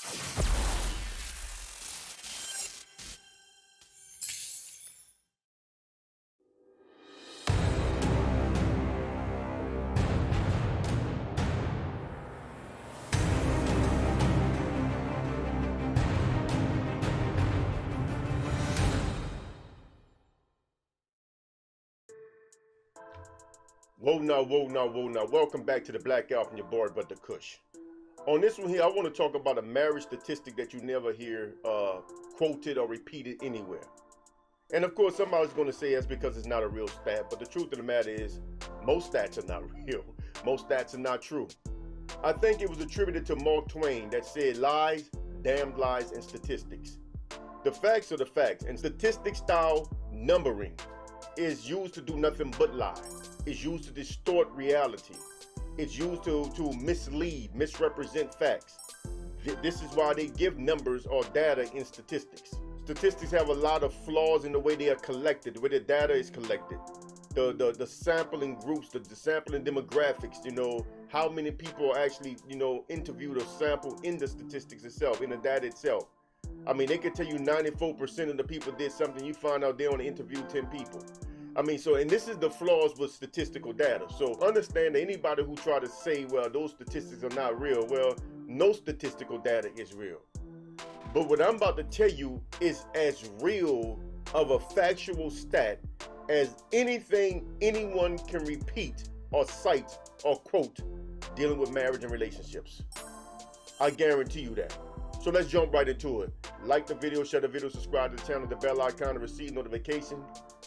Whoa now, whoa now, whoa now. Welcome back to the Black Album, from your boy, Brother Kush. On this one here, I want to talk about a marriage statistic that you never hear quoted or repeated anywhere. And of course, somebody's going to say that's because it's not a real stat, but the truth of the matter is, most stats are not real. Most stats are not true. I think it was attributed to Mark Twain that said lies, damned lies, and statistics. The facts are the facts, and statistic style numbering is used to do nothing but lie. It's used to distort reality. It's used to mislead, misrepresent facts. This is why they give numbers or data in statistics. Statistics have a lot of flaws in the way they are collected, the way the data is collected. The sampling groups, the sampling demographics, how many people are actually, interviewed or sampled in the statistics itself, in the data itself. I mean, they could tell you 94% of the people did something, you find out they only interviewed 10 people. And this is the flaws with statistical data. So understand that anybody who try to say, well, those statistics are not real, well, no statistical data is real. But what I'm about to tell you is as real of a factual stat as anything anyone can repeat or cite or quote dealing with marriage and relationships. I guarantee you that. So let's jump right into it. Like the video, share the video, subscribe to the channel, the bell icon to receive notification.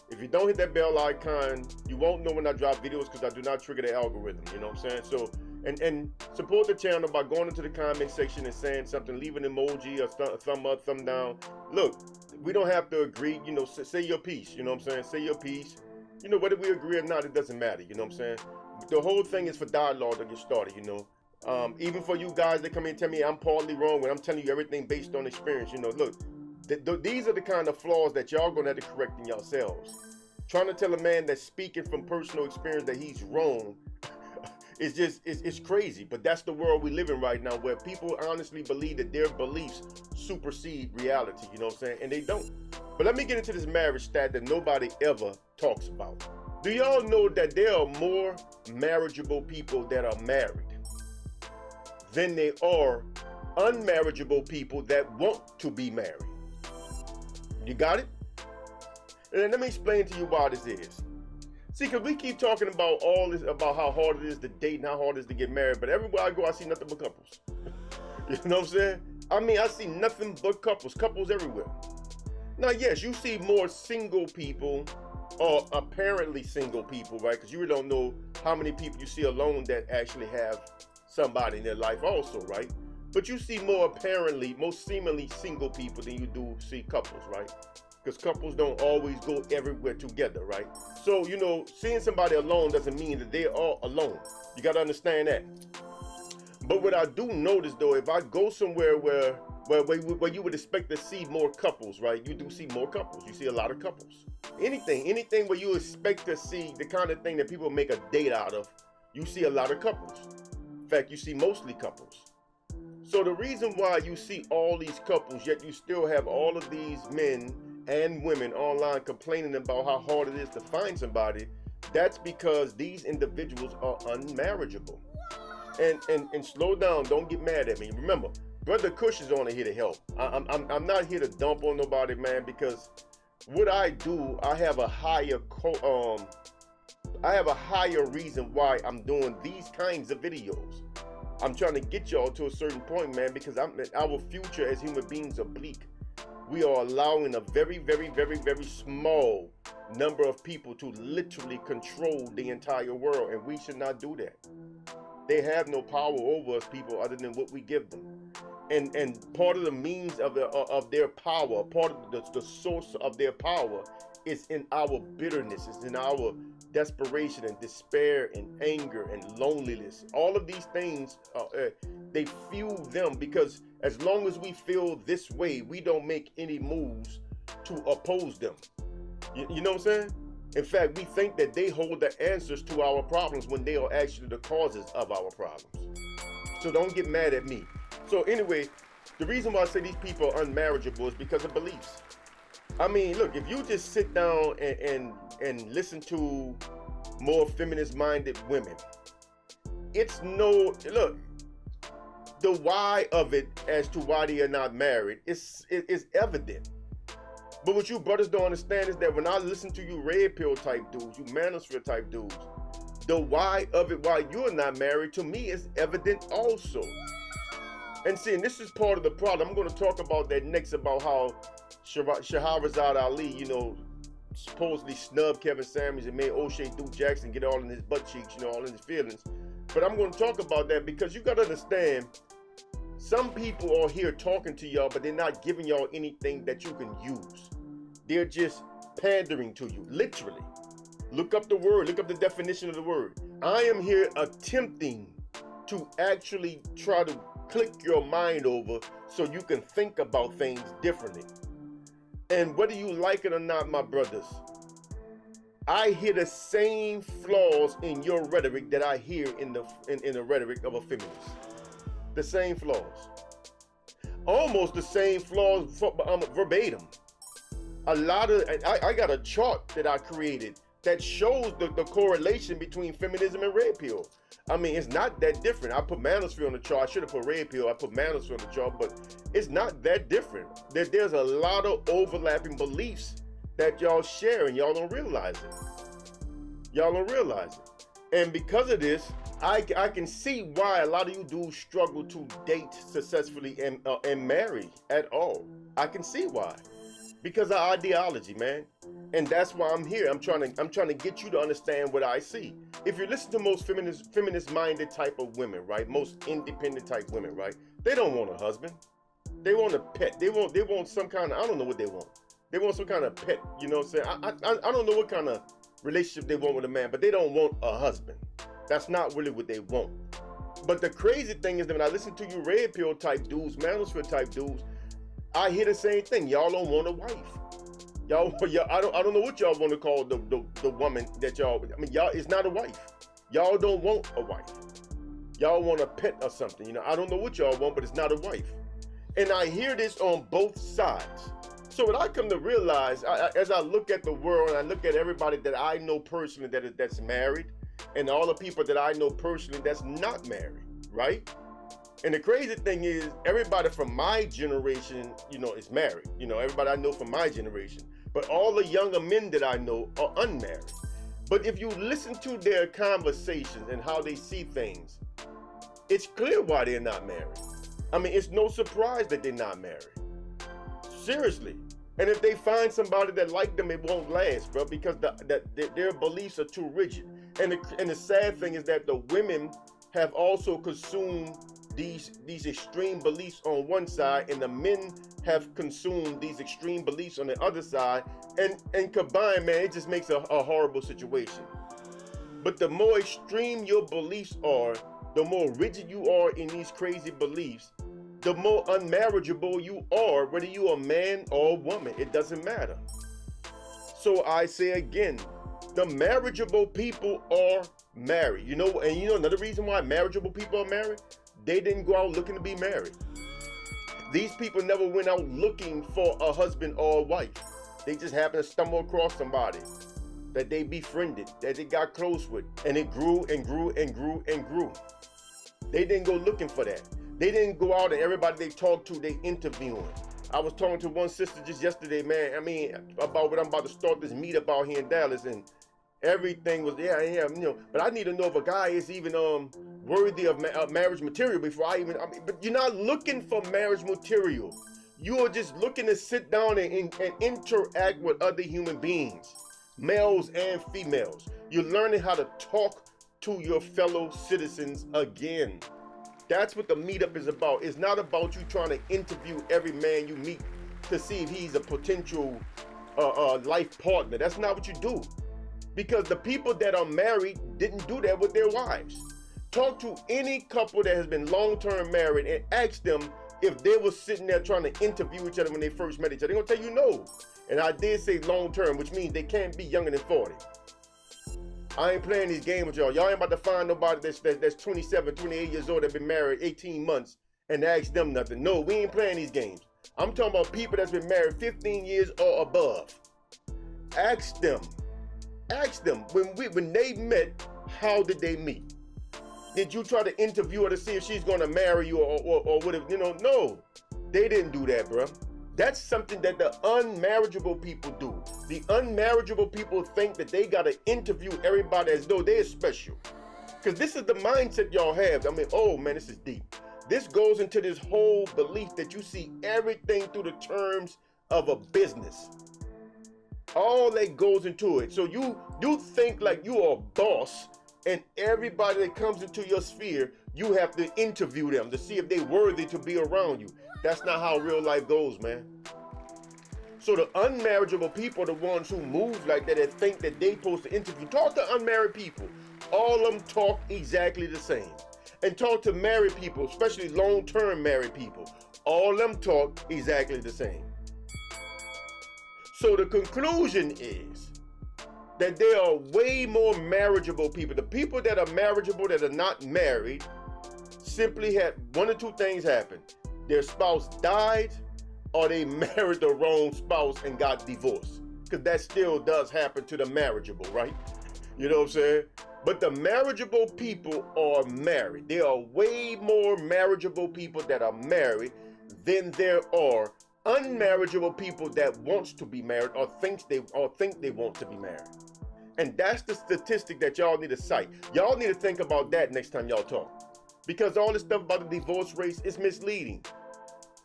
If you don't hit that bell icon, you won't know when I drop videos because I do not trigger the algorithm, you know what I'm saying? So, and support the channel by going into the comment section and saying something, leave an emoji, a thumb up, thumb down. Look, we don't have to agree, say your piece, you know what I'm saying? Say your piece. Whether we agree or not, it doesn't matter, you know what I'm saying? The whole thing is for dialogue to get started, Even for you guys that come in and tell me I'm partly wrong when I'm telling you everything based on experience, look, these are the kind of flaws that y'all gonna have to correct in yourselves. Trying to tell a man that's speaking from personal experience that he's wrong it's crazy. But that's the world we live in right now, where people honestly believe that their beliefs supersede reality, you know what I'm saying? And they don't. But let me get into this marriage stat that nobody ever talks about. Do y'all know that there are more marriageable people that are married than there are unmarriageable people that want to be married? You got it? And let me explain to you why this is. See, because we keep talking about all this, about how hard it is to date and how hard it is to get married, but everywhere I go, I see nothing but couples. You know what I'm saying? I see nothing but couples everywhere. Now, yes, you see more single people, or apparently single people, right? Because you really don't know how many people you see alone that actually have somebody in their life also, right? But you see more apparently, most seemingly single people than you do see couples, right? Because couples don't always go everywhere together, right? So, seeing somebody alone doesn't mean that they are alone. You got to understand that. But what I do notice, though, if I go somewhere where you would expect to see more couples, right? You do see more couples. You see a lot of couples. Anything where you expect to see the kind of thing that people make a date out of, you see a lot of couples. In fact, you see mostly couples. So the reason why you see all these couples, yet you still have all of these men and women online complaining about how hard it is to find somebody, that's because these individuals are unmarriageable. And slow down, don't get mad at me. Remember, Brother Kush is only here to help. I'm not here to dump on nobody, man, because what I do, I have a higher reason why I'm doing these kinds of videos. I'm trying to get y'all to a certain point, man, because our future as human beings are bleak. We are allowing a very, very, very, very small number of people to literally control the entire world, and we should not do that. They have no power over us, people, other than what we give them. And part of the means of their power, part of the source of their power is in our bitterness, it's in our desperation and despair and anger and loneliness. All of these things, they fuel them, because as long as we feel this way, we don't make any moves to oppose them. You know what I'm saying? In fact, we think that they hold the answers to our problems when they are actually the causes of our problems. So don't get mad at me. So anyway, The reason why I say these people are unmarriageable is because of beliefs. I mean, look, if you just sit down and listen to more feminist-minded women, it's no, look, the why of it as to why they are not married is evident. But what you brothers don't understand is that when I listen to you red pill type dudes, you manosphere type dudes, the why of it, why you're not married, to me is evident also. And see, and this is part of the problem. I'm going to talk about that next, about how Shahrazad Ali, you know, supposedly snubbed Kevin Samuels and made O'Shea Duke Jackson get all in his butt cheeks, you know, all in his feelings. But I'm going to talk about that because you got to understand, some people are here talking to y'all, but they're not giving y'all anything that you can use. They're just pandering to you, literally. Look up the word, look up the definition of the word. I am here attempting to actually try to click your mind over so you can think about things differently. And whether you like it or not, my brothers, I hear the same flaws in your rhetoric that I hear in the rhetoric of a feminist. The same flaws. Almost the same flaws verbatim. A lot of, I got a chart that I created that shows the correlation between feminism and red pill. I mean, it's not that different. I put manosphere on the chart. I should have put red pill. I put manosphere on the chart, but it's not that different. There's a lot of overlapping beliefs that y'all share and y'all don't realize it. Y'all don't realize it. And because of this, I can see why a lot of you dudes struggle to date successfully and marry at all. I can see why. Because of ideology, man. And that's why I'm here. I'm trying to get you to understand what I see. If you listen to most feminist-minded type of women, right? Most independent type women, right? They don't want a husband. They want a pet. They want some kind of, I don't know what they want. They want some kind of pet, you know what I'm saying? I don't know what kind of relationship they want with a man, but they don't want a husband. That's not really what they want. But the crazy thing is that when I listen to you red pill type dudes, manosphere type dudes, I hear the same thing. Y'all don't want a wife. Y'all, I don't know what y'all want to call the woman that y'all, I mean, y'all, it's not a wife. Y'all don't want a wife. Y'all want a pet or something. You know, I don't know what y'all want, but it's not a wife. And I hear this on both sides. So what I come to realize, as I look at the world and I look at everybody that I know personally that's married, and all the people that I know personally that's not married, right? And the crazy thing is, everybody from my generation, you know, is married. You know, everybody I know from my generation. But all the younger men that I know are unmarried. But if you listen to their conversations and how they see things, it's clear why they're not married. I mean, it's no surprise that they're not married. Seriously. And if they find somebody that like them, it won't last, bro, because their beliefs are too rigid. And the sad thing is that the women have also consumed these extreme beliefs on one side, and the men have consumed these extreme beliefs on the other side, and combined, man, it just makes a horrible situation. But the more extreme your beliefs are, the more rigid you are in these crazy beliefs, the more unmarriageable you are, whether you're a man or a woman, it doesn't matter. So I say again, the marriageable people are married. You know, and you know another reason why marriageable people are married? They didn't go out looking to be married. These people never went out looking for a husband or a wife. They just happened to stumble across somebody that they befriended, that they got close with, and it grew and grew and grew and grew. They didn't go looking for that. They didn't go out and everybody they talked to, they interviewing. I was talking to one sister just yesterday, man, I mean, about what I'm about to start this meetup out here in Dallas, and everything was, yeah, you know, but I need to know if a guy is even worthy of marriage material before I mean, but you're not looking for marriage material. You are just looking to sit down and interact with other human beings, males and females. You're learning how to talk to your fellow citizens again. That's what the meetup is about. It's not about you trying to interview every man you meet to see if he's a potential life partner. That's not what you do. Because the people that are married didn't do that with their wives. Talk to any couple that has been long-term married and ask them if they were sitting there trying to interview each other when they first met each other. They're gonna tell you no. And I did say long-term, which means they can't be younger than 40. I ain't playing these games with y'all. Y'all ain't about to find nobody that's 27, 28 years old that been married 18 months and ask them nothing. No, we ain't playing these games. I'm talking about people that's been married 15 years or above. Ask them when they met, how did they meet? Did you try to interview her to see if she's gonna marry you or would have, no, they didn't do that, bro. That's something that the unmarriageable people do. The unmarriageable people think that they gotta interview everybody as though they're special. Because this is the mindset y'all have. I mean, oh man, this is deep. This goes into this whole belief that you see everything through the terms of a business. All that goes into it. So you think like you are a boss, and everybody that comes into your sphere, you have to interview them to see if they're worthy to be around you. That's not how real life goes, man. So the unmarriageable people are the ones who move like that and think that they're supposed to interview. Talk to unmarried people. All of them talk exactly the same. And talk to married people, especially long-term married people. All of them talk exactly the same. So the conclusion is that there are way more marriageable people. The people that are marriageable that are not married simply had one or two things happen. Their spouse died, or they married the wrong spouse and got divorced. Because that still does happen to the marriageable, right? You know what I'm saying? But the marriageable people are married. There are way more marriageable people that are married than there are unmarriageable people that wants to be married or think they want to be married. And that's the statistic that y'all need to cite. Y'all need to think about that next time y'all talk. Because all this stuff about the divorce rate is misleading.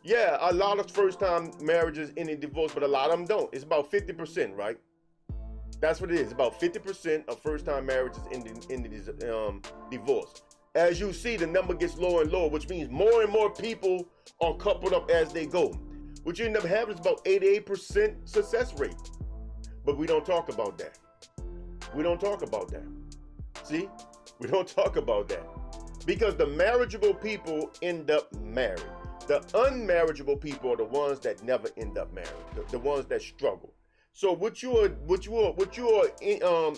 Yeah, a lot of first-time marriages end in divorce, but a lot of them don't. It's about 50%, right? That's what it is. About 50% of first-time marriages end in divorce. As you see, the number gets lower and lower, which means more and more people are coupled up as they go. What you end up having is about 88% success rate. But we don't talk about that. We don't talk about that. See? We don't talk about that. Because the marriageable people end up married. The unmarriageable people are the ones that never end up married. The ones that struggle. So what you are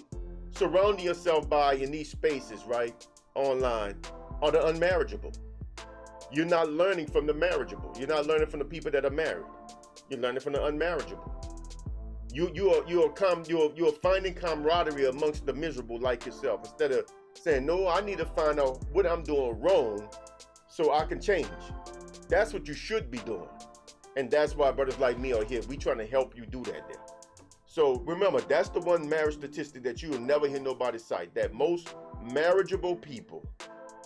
surrounding yourself by in these spaces, right, online, are the unmarriageable. You're not learning from the marriageable. You're not learning from the people that are married. You're learning from the unmarriageable. You are finding camaraderie amongst the miserable like yourself, instead of saying, no, I need to find out what I'm doing wrong so I can change. That's what you should be doing. And that's why brothers like me are here. We trying to help you do that there. So remember, that's the one marriage statistic that you will never hear nobody cite, that most marriageable people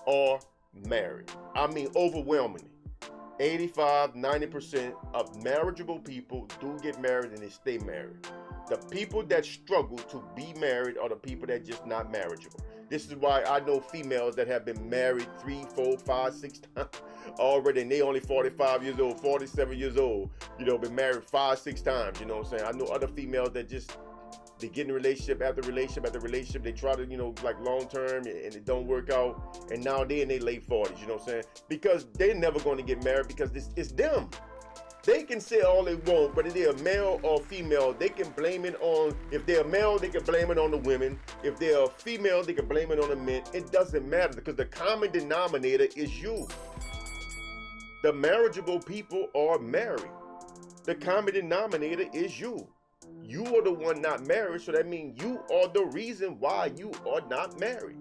are married. I mean, overwhelmingly. 85, 90% of marriageable people do get married and they stay married. The people that struggle to be married are the people that just not marriageable. This is why I know females that have been married 3, 4, 5, 6 times already, and they only 45 years old, 47 years old, been married 5, 6 times, you know what I'm saying? I know other females that just, they get in relationship after relationship after relationship. They try to, like long term, and it don't work out. And now they're in their late 40s, you know what I'm saying? Because they're never going to get married because it's them. They can say all they want, but if they're male or female, they can blame it on, if they're male, they can blame it on the women. If they're a female, they can blame it on the men. It doesn't matter because the common denominator is you. The marriageable people are married. The common denominator is you. You are the one not married, so that means you are the reason why you are not married.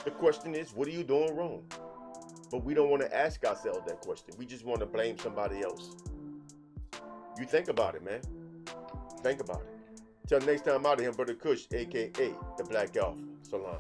The question is, what are you doing wrong? But we don't want to ask ourselves that question. We just want to blame somebody else. You think about it, man. Think about it. Till next time, out of here, Brother Kush, a.k.a. the Black Alpha. Salam.